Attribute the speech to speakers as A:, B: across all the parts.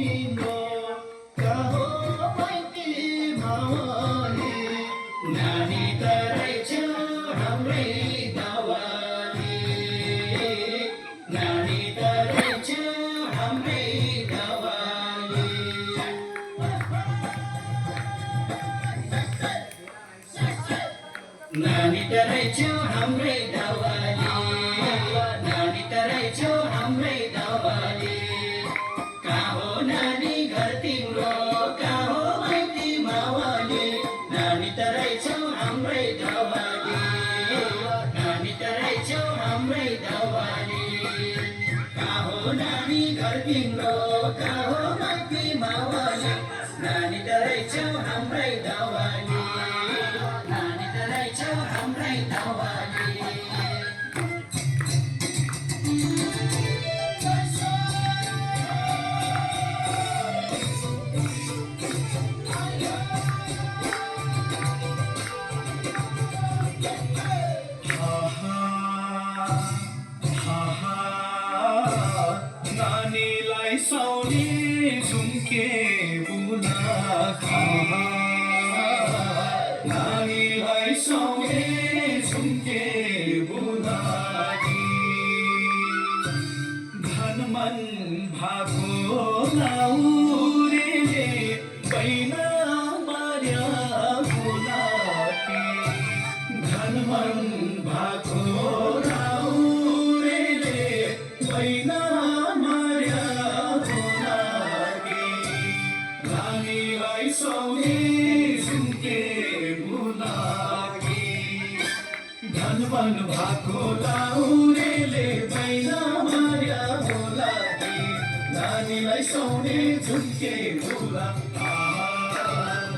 A: तिम्रो कहो माइती मावली नानी तरै छौ हाम्रै गाउँली नानी तरै छौ हाम्रै गाउँली नानी तरै छौ हाम्रै गाउँली नानी तरै छौ हाम्रै गाउँली कहाँ हो नानी घर तिम्रो कहाँ हो माइती मावली नानी तरै छौ हाम्रै गाउँली नानी तरै छौ हाम्रै गाउँली कहाँ हो नानी घर तिम्रो कहाँ हो माइती मावली नानी तरै छौ हाम्रै गाउँली नानी तरै छौ हाम्रै गाउँली नानीलाई साउने झुम्के बुना नानीलाई साउने झुम्के बुनाकी धन मन भाको लाउरेले बैना मार्या बुनाकी धन मन भाको लाउरेले बैना धनवन भाको लाउरेले बैना मार्या बोलाकी नानीलाई सुहाउने झुम्के बुला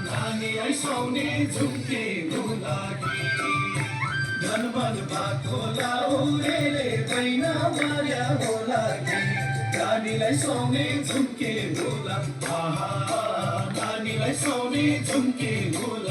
A: नानीलाई सुहाउने झुम्के बुलाकी धनवन भाको लाउरेले बैना मार्या बोलाकी नानीलाई सुहाउने झुम्के बुला नानीलाई सुहाउने झुम्के बुला